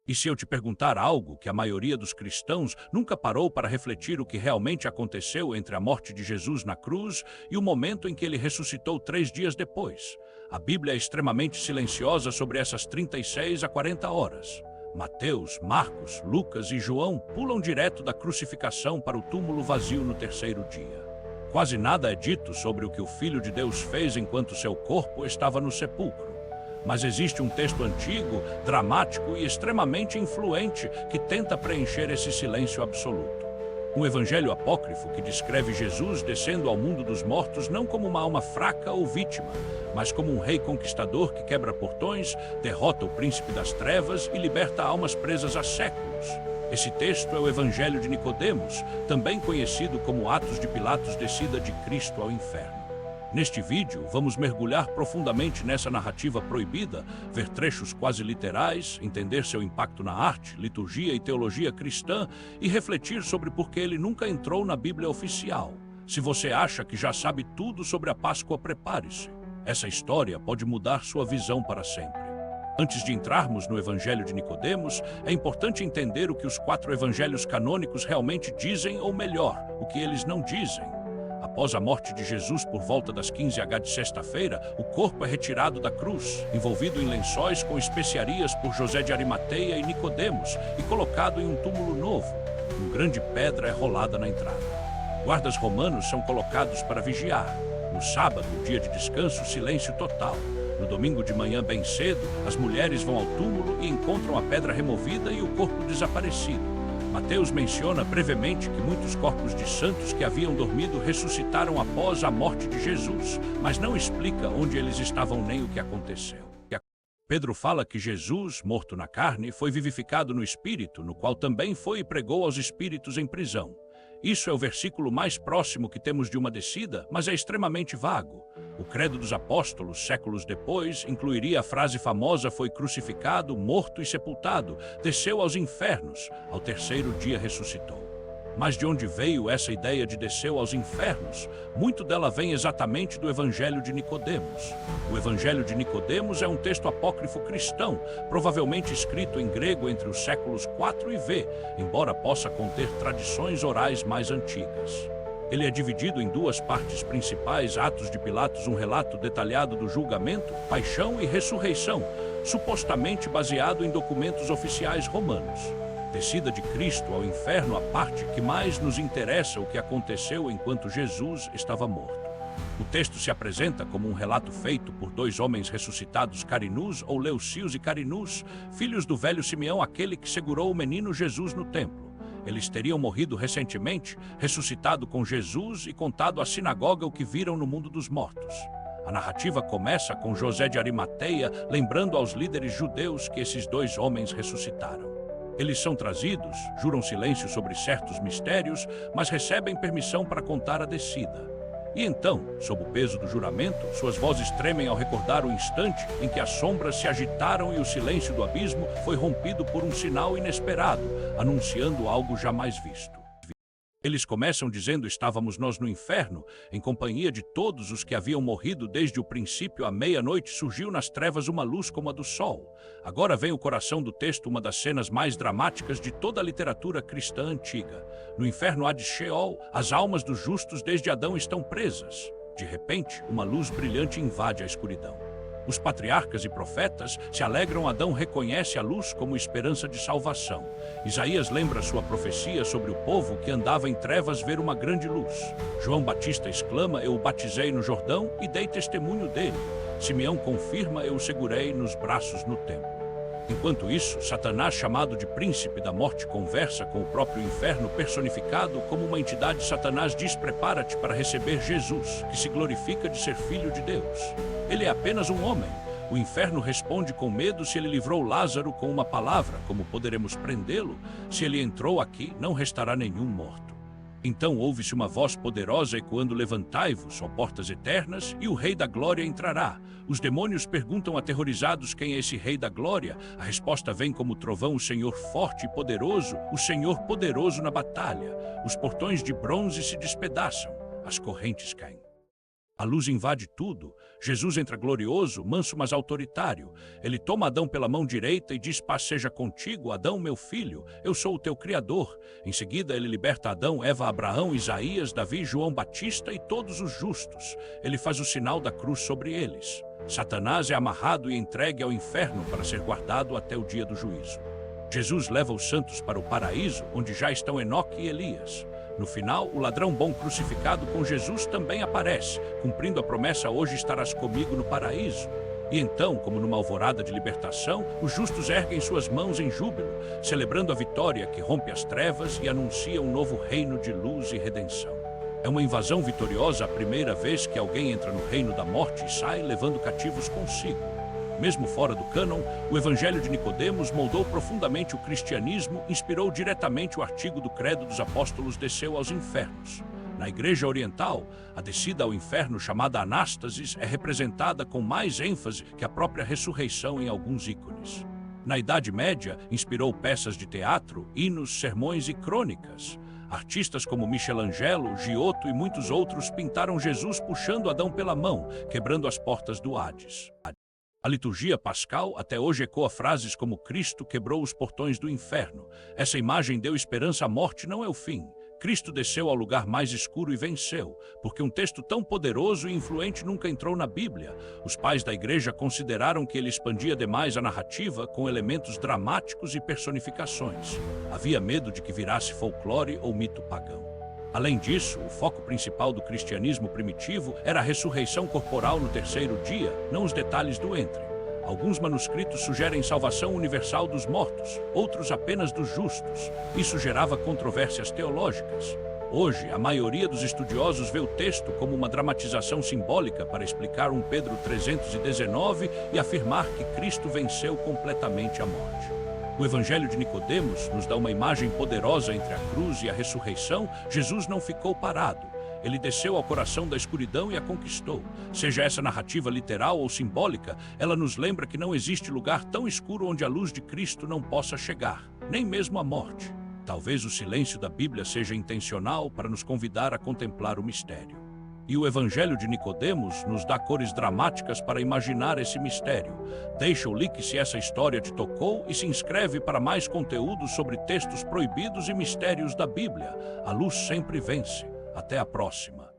E se eu te perguntar algo que a maioria dos cristãos nunca parou para refletir o que realmente aconteceu entre a morte de Jesus na cruz e o momento em que ele ressuscitou 3 dias depois? A Bíblia é extremamente silenciosa sobre essas 36 a 40 horas. Mateus, Marcos, Lucas e João pulam direto da crucificação para o túmulo vazio no 3º dia. Quase nada é dito sobre o que o Filho de Deus fez enquanto seu corpo estava no sepulcro. Mas existe um texto antigo, dramático e extremamente influente que tenta preencher esse silêncio absoluto. Um evangelho apócrifo que descreve Jesus descendo ao mundo dos mortos não como uma alma fraca ou vítima, mas como um rei conquistador que quebra portões, derrota o príncipe das trevas e liberta almas presas há séculos. Esse texto é o Evangelho de Nicodemos, também conhecido como Atos de Pilatos, descida de Cristo ao inferno. Neste vídeo, vamos mergulhar profundamente nessa narrativa proibida, ver trechos quase literais, entender seu impacto na arte, liturgia e teologia cristã e refletir sobre por que ele nunca entrou na Bíblia oficial. Se você acha que já sabe tudo sobre a Páscoa, prepare-se. Essa história pode mudar sua visão para sempre. Antes de entrarmos no Evangelho de Nicodemos, é importante entender o que os 4 evangelhos canônicos realmente dizem, ou melhor, o que eles não dizem. Após a morte de Jesus por volta das 15h de sexta-feira, o corpo é retirado da cruz, envolvido em lençóis com especiarias por José de Arimateia e Nicodemos e colocado em um túmulo novo. Uma grande pedra é rolada na entrada. Guardas romanos são colocados para vigiar. No sábado, dia de descanso, silêncio total. No domingo de manhã bem cedo, as mulheres vão ao túmulo e encontram a pedra removida e o corpo desaparecido. Mateus menciona brevemente que muitos corpos de santos que haviam dormido ressuscitaram após a morte de Jesus, mas não explica onde eles estavam nem o que aconteceu. Pedro fala que Jesus, morto na carne, foi vivificado no espírito, no qual também foi e pregou aos espíritos em prisão. Isso é o versículo mais próximo que temos de uma descida, mas é extremamente vago. O Credo dos Apóstolos, séculos depois, incluiria a frase famosa: foi crucificado, morto e sepultado, desceu aos infernos, ao 3º dia ressuscitou. Mas de onde veio essa ideia de desceu aos infernos? Muito dela vem exatamente do Evangelho de Nicodemos. O Evangelho de Nicodemos é um texto apócrifo cristão, provavelmente escrito em grego entre os séculos 4 e V, embora possa conter tradições orais mais antigas. Ele é dividido em 2 partes principais: Atos de Pilatos, um relato detalhado do julgamento, paixão e ressurreição, supostamente baseado em documentos oficiais romanos. Descida de Cristo ao inferno, a parte que mais nos interessa, o que aconteceu enquanto Jesus estava morto. O texto se apresenta como um relato feito por 2 homens ressuscitados, Carinus ou Leucius e Carinus, filhos do velho Simeão, aquele que segurou o menino Jesus no templo. Eles teriam morrido recentemente, ressuscitado com Jesus e contado à sinagoga o que viram no mundo dos mortos. A narrativa começa com José de Arimateia lembrando aos líderes judeus que esses 2 homens ressuscitaram. Eles são trazidos, juram silêncio sobre certos mistérios, mas recebem permissão para contar a descida. E então, sob o peso do juramento, suas vozes tremem ao recordar o instante em que as sombras se agitaram e o silêncio do abismo foi rompido por um sinal inesperado, anunciando algo jamais visto. Eles começam dizendo: estávamos nós no inferno, em companhia de todos os que haviam morrido desde o princípio. À meia-noite surgiu nas trevas uma luz como a do sol. Agora vem o coração do texto, uma das cenas mais dramáticas de toda a literatura cristã antiga. No inferno Hades, Sheol, as almas dos justos desde Adão estão presas. De repente, uma luz brilhante invade a escuridão. Os patriarcas e profetas se alegram. Adão reconhece a luz como esperança de salvação. Isaías lembra sua profecia sobre o povo que andava em trevas ver uma grande luz. João Batista exclama: eu o batizei no Jordão e dei testemunho dele. Simeão confirma: eu o segurei nos braços no templo. Enquanto isso, Satanás, chamado de príncipe da morte, conversa com o próprio inferno personificado como uma entidade. Satanás diz: prepara-te para receber Jesus, que se glorifica de ser filho de Deus. Ele é apenas um homem. O inferno responde com medo: se ele livrou Lázaro com uma palavra, como poderemos prendê-lo? Se ele entrou aqui, não restará nenhum morto. Então ouve-se uma voz poderosa ecoando: levantai-vos, ó portas eternas, e o Rei da Glória entrará. Os demônios perguntam aterrorizados: quem é esse Rei da Glória? A resposta vem como trovão: o Senhor forte e poderoso, o Senhor poderoso na batalha. Os portões de bronze se despedaçam, as correntes caem. A luz invade tudo. Jesus entra glorioso, manso, mas autoritário. Ele toma Adão pela mão direita e diz: paz seja contigo, Adão, meu filho, eu sou o teu Criador. Em seguida, ele liberta Adão, Eva, Abraão, Isaías, Davi, João Batista e todos os justos. Ele faz o sinal da cruz sobre eles. Satanás é amarrado e entregue ao inferno para ser guardado até o dia do juízo. Jesus leva os santos para o paraíso, onde já estão Enoque e Elias. No final, o ladrão bom crucificado com Jesus também aparece, cumprindo a promessa: hoje estarás comigo no paraíso. E então, como numa alvorada de libertação, os justos erguem suas mãos em júbilo, celebrando a vitória que rompe as trevas e anuncia um novo reino de luz e redenção. É uma invasão vitoriosa a primeira vez que alguém entra no reino da morte e sai levando cativos consigo. Mesmo fora do cânon, o Evangelho de Nicodemos moldou profundamente o cristianismo, inspirou diretamente o artigo do Credo dos Apóstolos: desceu aos infernos. Na Igreja Oriental, a descida ao inferno, chamada anástasis, é representada com mais ênfase que a própria ressurreição em alguns ícones. Na Idade Média, inspirou peças de teatro, hinos, sermões e crônicas. Artistas como Michelangelo, Giotto e muitos outros pintaram Jesus puxando Adão pela mão, quebrando as portas do Hades. A liturgia pascal até hoje ecoa frases como: Cristo quebrou os portões do inferno. Essa imagem deu esperança: a morte não é o fim. Cristo desceu ao lugar mais escuro e venceu, porque um texto tão poderoso e influente nunca entrou na Bíblia. Os pais da igreja consideraram que ele expandia demais a narrativa com elementos dramáticos e personificações. Havia medo de que virasse folclore ou mito pagão. Além disso, o foco principal do cristianismo primitivo era a ressurreição corporal no terceiro dia, não os detalhes do entre. Alguns manuscritos sugerem salvação universal dos mortos, outros apenas dos justos. Isso gerava controvérsias teológicas. Hoje, a maioria dos estudiosos vê o texto como uma dramatização simbólica para explicar 1 Pedro 3,19 e afirmar que Cristo venceu completamente a morte. O Evangelho de Nicodemos nos dá uma imagem poderosa entre a cruz e a ressurreição. Jesus não ficou parado. Ele desceu ao coração da escuridão e a conquistou. Seja essa narrativa literal ou simbólica, ela nos lembra que não existe lugar tão escuro onde a luz de Cristo não possa chegar, nem mesmo a morte. Talvez o silêncio da Bíblia seja intencional para nos convidar a contemplar o mistério. E o Evangelho de Nicodemos nos dá cores dramáticas para imaginar esse mistério. Deixa o like se essa história te tocou e se inscreve para mais conteúdo sobre textos proibidos e mistérios da Bíblia. A luz sempre vence. Até a próxima.